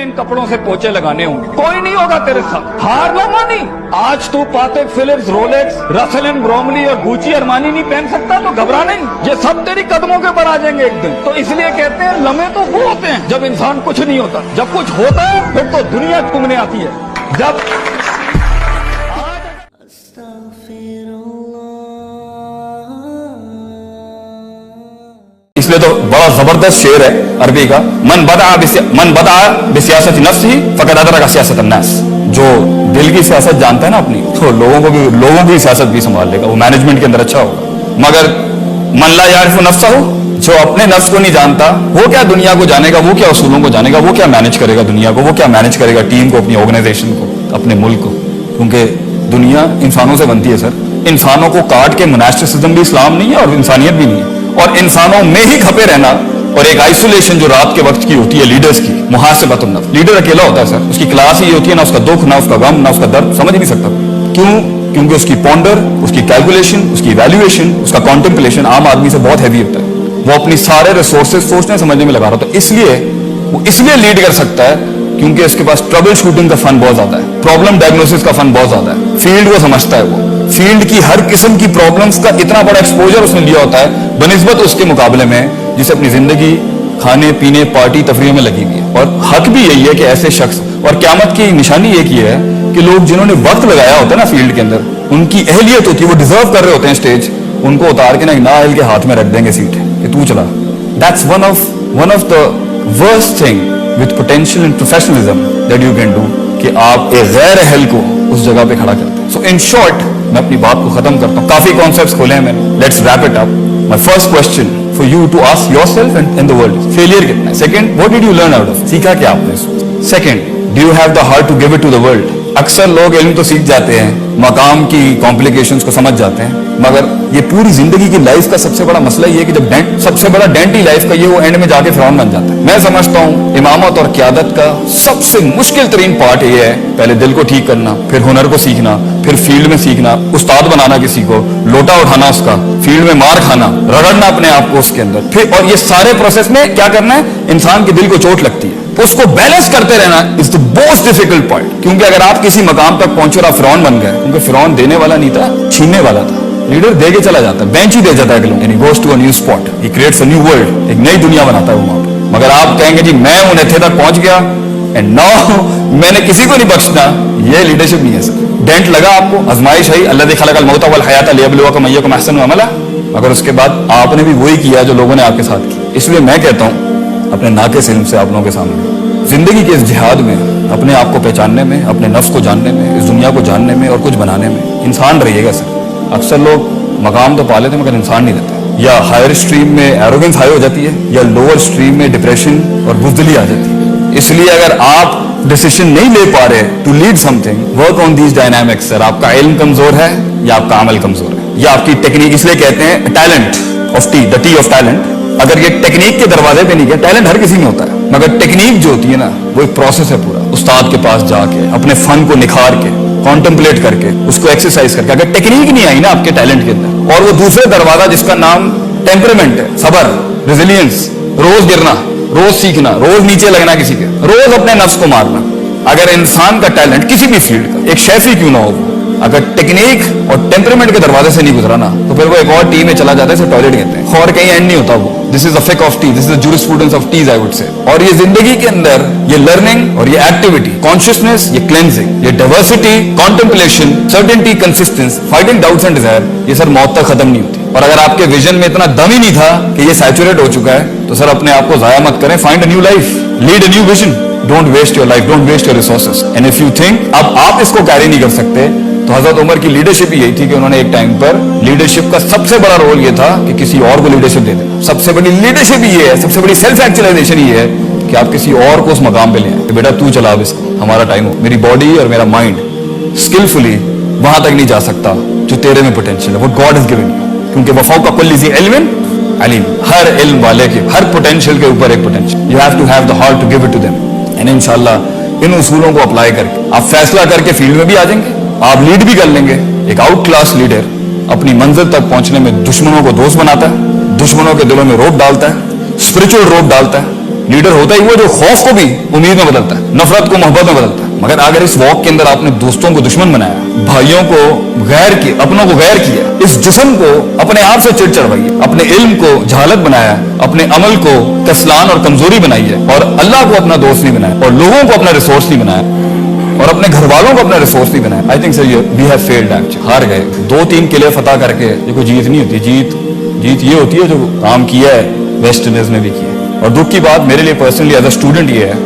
इन कपड़ों से पोचे लगाने होंगे, कोई नहीं होगा तेरे साथ। हार ना मानी, आज तू पातेक Philips, Rolex, Russell and Bromley और गुची अरमानी नहीं पहन सकता तो घबरा नहीं, ये सब तेरी कदमों के ऊपर आ जाएंगे एक दिन। तो इसलिए कहते हैं लम्हे तो वो होते हैं जब इंसान कुछ नहीं होता, जब कुछ होता है फिर तो दुनिया घूमने आती है। जब इसलिए तो बड़ा जबरदस्त शेर है अरबी का, मन बदा बिसियासत नफ्सी फकद अदरक सियासत अन्नास। जो दिल की सियासत जानता है ना अपनी, तो लोगों की सियासत भी संभाल लेगा, वो मैनेजमेंट के अंदर अच्छा होगा। मगर मन ला यारिफु नफ्सहु, जो अपने नफ्स को नहीं जानता, वो क्या दुनिया को जानेगा, वो क्या उसूलों को जानेगा, वो क्या मैनेज करेगा दुनिया को, वो क्या मैनेज करेगा टीम को, अपनी ऑर्गेनाइजेशन को, अपने मुल्क को। क्योंकि दुनिया इंसानों से बनती है सर, इंसानों को काट के मोनास्टिसिज्म भी इस्लाम नहीं है और इंसानियत भी नहीं है। और इंसानों में ही खपे रहना और एक आइसोलेशन जो रात के वक्त की होती है लीडर्स की, मुहासिबतुन नफ्स। लीडर अकेला होता है सर, उसकी क्लास ही होती है, ना उसका दुख, ना उसका गम, ना उसका दर्द समझ नहीं सकता। क्यों? क्योंकि उसकी पॉन्डर, उसकी कैलकुलेशन, उसकी वैल्यूएशन, उसका कॉन्टेम्पलेशन आम आदमी से बहुत हैवी होता है। वो अपनी सारे रिसोर्सेज सोचने समझने में लगा रहा होता है। वो इसलिए लीड कर सकता है क्योंकि उसके पास ट्रबल शूटिंग का फन बहुत ज्यादा है, प्रॉब्लम डायग्नोसिस का फन बहुत ज्यादा है, फील्ड को समझता है, वो फील्ड की हर किस्म की प्रॉब्लम्स का इतना बड़ा एक्सपोजर उसने लिया होता है बनिस्बत उसके मुकाबले में जिसे अपनी जिंदगी खाने पीने पार्टी तफरीह में लगी हुई है। और हक भी यही है कि ऐसे शख्स, और क़यामत की निशानी एक ही है कि लोग जिन्होंने वक्त लगाया होता है ना फील्ड के अंदर, उनकी अहलियत होती है, वो डिजर्व कर रहे होते हैं स्टेज, उनको उतार के ना अहल के हाथ में रख देंगे सीट कि तू चला। That's one of the worst thing with potential and professionalism that you can do, कि आप एक गैर अहल को उस जगह पे खड़ा करते हैं। सो इन शॉर्ट मैं अपनी बात को खत्म करता हूँ, काफी कॉन्सेप्ट्स खोले हैं मैंने, let's wrap it up. My first question for you to ask yourself and the world, failure कितना है? Second, what did you learn out of, सीखा क्या आपने? Second, do you have the heart to give it to the world? अक्सर लोग इल्म तो सीख जाते हैं, मकाम की कॉम्प्लिकेशंस को समझ जाते हैं, मगर ये पूरी जिंदगी की लाइफ का सबसे बड़ा मसला ये है कि जब सबसे बड़ा डेंट ही लाइफ का ये, वो एंड में जाके फिरौन बन जाता है। मैं समझता हूँ इमामत और क़यादत का सबसे मुश्किल तरीन पार्ट ये है, पहले दिल को ठीक करना, फिर हुनर को सीखना, फिर फील्ड में सीखना, उस्ताद बनाना किसी को, लोटा उठाना उसका, फील्ड में मार खाना, रगड़ना अपने आप को उसके अंदर, फिर और ये सारे प्रोसेस में क्या करना है, इंसान के दिल को चोट लगती है, उसको बैलेंस करते रहना is the most difficult point. क्योंकि अगर आप किसी मकाम तक पहुंचे और आप फिरौन बन गए, क्योंकि फिरौन देने वाला नहीं था, छीनने वाला था। लीडर दे के चला जाता है, बेंच ही दे जाता है, and he goes to a new spot, he creates a new world, एक नई दुनिया बनाता है वो वहां पर। मगर आप कहेंगे जी मैं उन नेथे तक पहुंच गया एंड नाउ मैंने किसी को नहीं बख्शना, ये लीडरशिप नहीं है सर। डेंट लगा आपको, आजमाइश है, अल्लाज़ी खलक़ल मौत वल हयात लियब्लुवकुम अय्युकुम अहसनु अमला, मगर उसके बाद आपने भी वही किया जो लोगों ने आपके साथ किया। इसलिए मैं कहता हूं अपने नाक़िस इल्म से आप लोगों के सामने, जिंदगी के इस जिहाद में अपने आप को पहचानने में, अपने नफ्स को जानने में, इस दुनिया को जानने में और कुछ बनाने में इंसान रहिएगा सर। अक्सर लोग मकाम तो पा लेते मगर इंसान नहीं रहते, या हायर स्ट्रीम में एरोगेंस हाई हो जाती है, या लोअर स्ट्रीम में डिप्रेशन और बुज़दिली आ जाती है। इसलिए अगर आप डिसीजन नहीं ले पा रहे to lead something, work on these dynamics sir. आपका इल्म कमजोर है या आपका अमल कमजोर है, या आपकी टेक्निक, इसलिए कहते हैं talent of T, the T of talent. अगर ये टेक्निक के दरवाजे पे नहीं गया, टैलेंट हर किसी में होता है, मगर टेक्निक जो होती है ना, वो एक प्रोसेस है पूरा, उस्ताद के पास जाके अपने फन को निखार के, कॉन्टेम्पलेट करके, उसको एक्सरसाइज करके। अगर टेक्निक नहीं आई ना आपके टैलेंट के अंदर, और वो दूसरे दरवाजा जिसका नाम टेम्परामेंट है, सबर, रेजिलियंस, रोज गिरना, रोज सीखना, रोज नीचे लगना किसी के, रोज अपने नफ्स को मारना। अगर इंसान का टैलेंट किसी भी फील्ड का, एक शेफ ही क्यों ना हो, अगर टेक्निक और टेम्परामेंट के दरवाजे से नहीं गुजरा ना, तो फिर वो एक और टीम में चला जाता है, इसे टॉयलेट कहते हैं, और कहीं एंड नहीं होता वो। दिस इज द फिक of tea, this is the jurisprudence of teas I would say. और ये जिंदगी के अंदर ये लर्निंग और ये एक्टिविटी, कॉन्शियसनेस, ये क्लेंजिंग, ये diversity, contemplation, certainty, consistence, fighting doubts and desire, ये सर मौत तक खत्म नहीं होती। और अगर आपके विजन में इतना दम ही नहीं था कि ये सैचुरेट हो चुका है, तो सर अपने आप को जाया मत करें, find a new life, lead a new vision, don't waste your life, don't waste your resources. And if you think अब आप इसको कैरी नहीं कर सकते, तो हजरत उमर की लीडरशिप ही यही थी कि उन्होंने एक टाइम पर, लीडरशिप का सबसे बड़ा रोल ये था कि किसी और को लीडरशिप दे देना। सबसे बड़ी लीडरशिप ये है, सबसे बड़ी सेल्फ एक्चुअलाइजेशन ये है कि आप किसी और को उस मकाम पे ले आए, बेटा तू चला अब इसको, हमारा टाइम हो, मेरी बॉडी और मेरा माइंड स्किलफुली वहां तक नहीं जा सकता जो तेरे में पोटेंशियल है, वो गॉड इज गिवन यू। क्योंकि वफौका कुल्ली ज़ी इल्मिन अलीम, हर इल्म वाले के, हर पोटेंशियल के ऊपर एक potential, you have to have the heart to give it to them. And इंशाल्लाह इन उसूलों को अप्लाई करके आप फैसला करके फील्ड में भी आ जाएंगे, आप लीड भी कर लेंगे। एक आउट क्लास लीडर अपनी मंजिल तक पहुंचने में दुश्मनों को दोस्त बनाता है, दुश्मनों के दिलों में रोब डालता है, स्पिरिचुअल रोब डालता है, लीडर होता ही वो जो खौफ को भी उम्मीद में बदलता है, नफरत को मोहब्बत में बदलता है। मगर अगर इस वॉक के अंदर आपने दोस्तों को दुश्मन बनाया, भाइयों को गैर किया, अपनों को गैर किया, इस जिस्म को अपने आप से चिढ़ चढ़वाई, अपने इल्म को जहालत बनाया, अपने अमल को कसलान और कमजोरी बनाई है, और अल्लाह को अपना दोस्त नहीं बनाया, और लोगों को अपना रिसोर्स नहीं बनाया, और अपने घर वालों को अपना रिसोर्स नहीं बनाया, I think sir we have failed actually, हार गए। 2-3 किले फतह करके ये कोई जीत नहीं होती। जीत ये होती है जो काम किया है वेस्ट इंडीज में भी किया है। और दुख की बात मेरे लिए पर्सनली एज अ स्टूडेंट ये है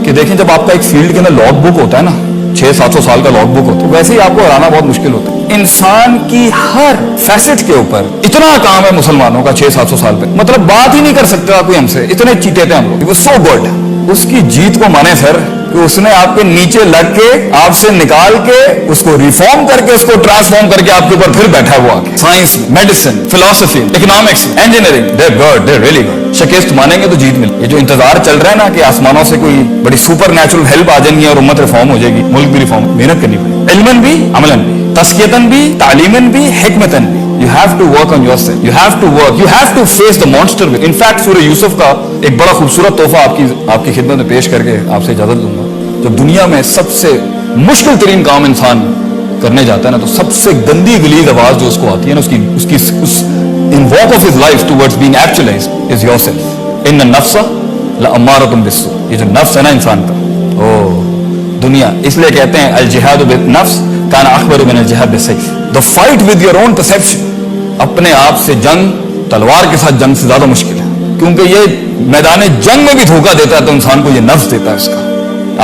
कि देखें, जब आपका एक फील्ड के अंदर लॉग बुक होता है ना, 600-700 साल का लॉग बुक होता है, वैसे ही आपको हराना बहुत मुश्किल होता है। इंसान की हर फैसेट के ऊपर इतना काम है मुसलमानों का 600-700 साल पे, मतलब बात ही नहीं कर सकता कोई हमसे, इतने चीते थे हम लोग। सो गुड, उसकी जीत को माने सर कि उसने आपके नीचे लग के आपसे निकाल के उसको रिफॉर्म करके उसको ट्रांसफॉर्म करके आपके ऊपर फिर बैठा हुआ आके। Science, medicine, philosophy, economics, engineering, they good, they really good. शिकस्त मानेंगे तो जीत मिले। ये जो इंतजार चल रहा है ना कि आसमानों से कोई बड़ी सुपर नेचुरल हेल्प आ जाएंगी और उम्मत रिफॉर्म हो जाएगी, मुल्क भी रिफॉर्म, मेहनत करनी पड़ेगी, इल्मन भी, अमलन भी, तस्कियतन भी, तालीमन भी, हिकमतन भी। You have to work on yourself. You have to work. You have to face the monster. In fact, सूरह यूसुफ का एक बड़ा खूबसूरत तोहफा आपकी खिदमत में पेश करके आपसे इजाजत दूंगा। जब दुनिया में सबसे मुश्किल तरीन काम इंसान करने जाता है ना, तो सबसे गंदी गलीज आवाज जो उसको आती है ना, उसकी in walk of his life towards being actualized is yourself. Inna nafsa la ammaratun bis-su. ये जो नफ्स है ना इंसान का, दुनिया, इसलिए कहते हैं अल जिहादु बिन नफ्स काना अकबरु मिन अल जिहाद बिस-सैफ। The fight with your own perception, अपने आप से जंग तलवार के साथ जंग से ज्यादा मुश्किल है, क्योंकि ये मैदान जंग में भी धोखा देता है तो इंसान को ये नफ्स देता है इसका।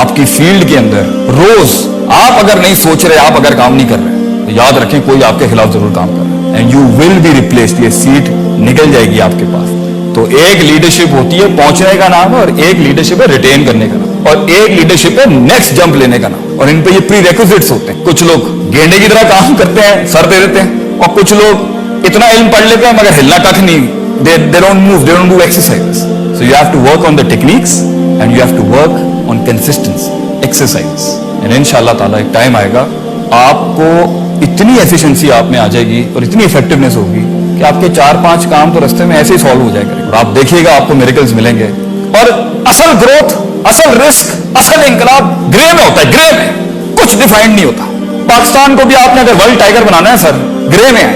आपकी फील्ड के अंदर रोज आप अगर नहीं सोच रहे, आप अगर काम नहीं कर रहे, तो याद रखें कोई आपके खिलाफ जरूर काम कर रहा है, and you will be replaced. ये सीट निकल जाएगी आपके पास। तो एक लीडरशिप होती है पहुंचने का नाम है, और एक लीडरशिप है रिटेन करने का नाम, और एक लीडरशिप है नेक्स्ट जंप लेने का नाम। और इन पे ये प्री रिक्विजिट्स होते हैं। कुछ लोग गेंडे की तरह काम करते हैं, सर दे देते हैं, और कुछ लोग इतना इल्म पढ़ लेते हैं मगर हिलना कख नहीं, they don't move, they don't do exercises. So you have to work on the techniques and you have to work on consistency, exercise. And इंशाअल्लाह ताला एक टाइम आएगा आपको इतनी एफिशिएंसी आप में आ जाएगी और इतनी इफेक्टिवनेस होगी कि आपके 4-5 काम तो रास्ते में ऐसे ही सॉल्व हो जाएगा, और आप देखिएगा आपको मिरेकल्स मिलेंगे। और असल ग्रोथ, असल रिस्क, असल इंकलाब ग्रे में होता है, ग्रे में कुछ डिफाइंड नहीं होता। पाकिस्तान को भी आपने अगर वर्ल्ड टाइगर बनाना है सर, ग्रे में है।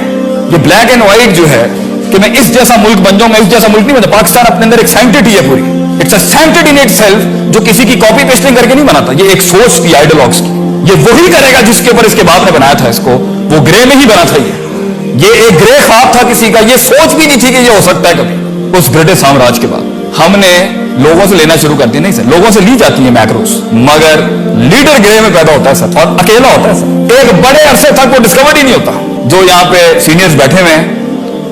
ये ब्लैक एंड व्हाइट जो है कि मैं इस जैसा मुल्क बन जाऊं, मैं इस जैसा मुल्क नहीं बनता। पाकिस्तान अपने अंदर एक सैंक्टिटी है पूरी, it's a sanctity in itself, जो किसी की कॉपी पेस्टिंग करके नहीं बनाता। ये एक सोच थी आइडियोलॉग्स की, ये वही करेगा जिसके ऊपर इसके बाप ने बनाया था इसको, वो ग्रे में ही बना था। ये एक ग्रे ख्वाब था किसी का, ये सोच भी नहीं थी कि ये हो सकता है कभी। उस ब्रिटिश साम्राज्य के बाद हमने लोगों से लेना शुरू कर दिया। नहीं सर, लोगों से ली जाती है मैक्रोस, मगर लीडर ग्रे में पैदा होता है सर, और अकेला होता है सर। एक बड़े अरसे तक वो डिस्कवर्ड ही नहीं होता। जो यहाँ पे सीनियर्स बैठे हुए हैं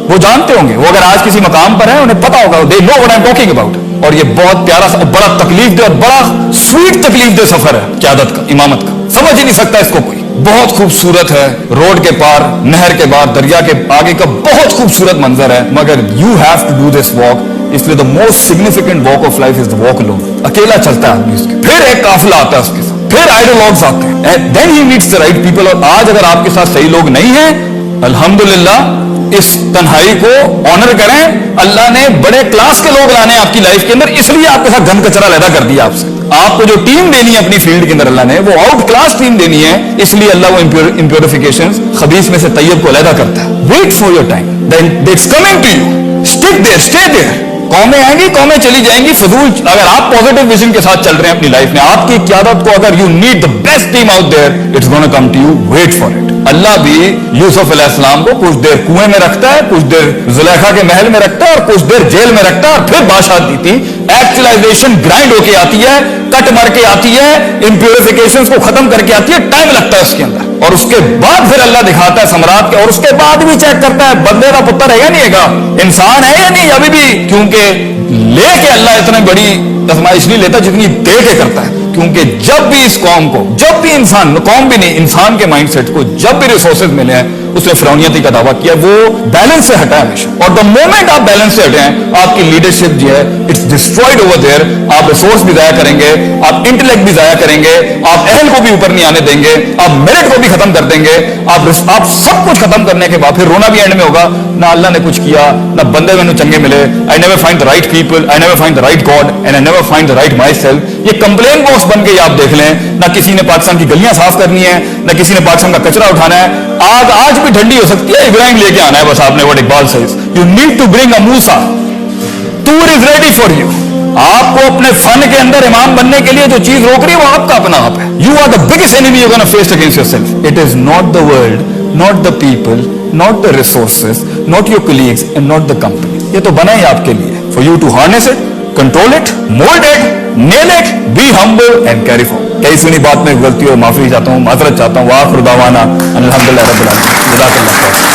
वो जानते होंगे, वो अगर आज किसी मकाम पर है उन्हें पता होगा, they know what I am talking about. और ये बहुत प्यारा सा, बड़ा तकलीफ दे और बड़ा स्वीट तकलीफ दे सफर है क़यादत का, इमामत का। समझ ही नहीं सकता इसको कोई। बहुत खूबसूरत है, रोड के पार, नहर के पार, दरिया के आगे का बहुत खूबसूरत मंजर है, मगर you have to do this walk. इसलिए the most significant walk of life is the walk alone. अकेला चलता है आदमी उसके, फिर एक काफिला आता है उसके साथ, फिर आइडियोलॉग्स आते हैं, and then he meets the right people. और आज अगर आपके साथ सही लोग नहीं हैं, अल्हम्दुलिल्लाह इस तन्हाई को ऑनर करें। अल्लाह ने बड़े क्लास के लोग लाने आपकी लाइफ के अंदर, इसलिए आपके साथ घन कचरा पैदा कर दिया आपसे। आपको जो टीम देनी है अपनी फील्ड के अंदर अल्लाह ने, वो आउट क्लास टीम देनी है, इसलिए अल्लाह वो इम्प्योरिफिकेशंस, खबीस में से तैयब को अलहदा करता है। Wait for your time, then it's coming to you, stick there, stay there. कौमें आएंगी, कौमें चली जाएंगी, फजूल। अगर आप पॉजिटिव विजन के साथ चल रहे हैं अपनी लाइफ में, आपकी क़यादत को अगर you need the best team out there, it's gonna come to you, wait for it. Allah भी यूसुफ अलैहिस्सलाम को कुछ देर कुएं में रखता है, कुछ देर जुलेखा के महल में रखता है, और कुछ देर जेल में रखता है, और फिर बादशाह दी थी। एक्चुअलाइजेशन ग्राइंड होके आती है, कट मर के आती है, इम्प्योरिफिकेशंस को खत्म करके आती है, टाइम लगता है उसके अंदर, और उसके बाद फिर अल्लाह दिखाता है सम्राट के, और उसके बाद भी चेक करता है बंदे का पुत्र है या नहीं है, इंसान है या नहीं अभी भी। क्योंकि लेके अल्लाह इतनी बड़ी आजमाइश नहीं लेता जितनी दे के करता है। क्योंकि जब भी इस कौम को, जब भी इंसान, कौम भी नहीं, इंसान के माइंडसेट को जब भी रिसोर्सेज मिले हैं, उसने फिरौनियती का दावा किया, वो बैलेंस से हटा है हमेशा। और द मोमेंट आप बैलेंस से हटे हैं, आपकी लीडरशिप जो है इट्स डिस्ट्रॉयड ओवर देयर। आप रिसोर्स भी जाया करेंगे, आप इंटेलेक्ट भी जाया करेंगे, आप अहल को भी ऊपर नहीं आने देंगे, आप मेरिट को भी खत्म कर देंगे, आप सब कुछ खत्म करने के बाद फिर रोना भी एंड में होगा, ना अल्लाह ने कुछ किया, ना बंदे मैंने चंगे मिले, I never find the right people, I never find the right God and I never find the right my self. ये कंप्लेन बॉक्स बन के आप देख लें, ना किसी ने पाकिस्तान की गलियां साफ करनी है, ना किसी ने पाकिस्तान का कचरा उठाना है। आग आज भी ठंडी हो सकती है, इब्राहिम लेके आना है बस आपने, what Iqbal says, you need to bring a Musa, Tur is ready for you. आपको अपने फन के अंदर इमाम बनने के लिए जो चीज रोक रही है वो आपका अपना आप है। You are the biggest enemy you gonna face against yourself. It is not the world, not the people, not the resources, not your colleagues and not the company. ये तो बना ही आपके लिए, for you to harness it, control it, mould it, nail it, be humble and carry forward. कई सुनी बात में गलती और माफी चाहता हूं, माजरत चाहता हूं। वाखिर दावाना अल्हम्दुलिल्लाह रब्बिल आलमीन। जज़ाकल्लाह खैर।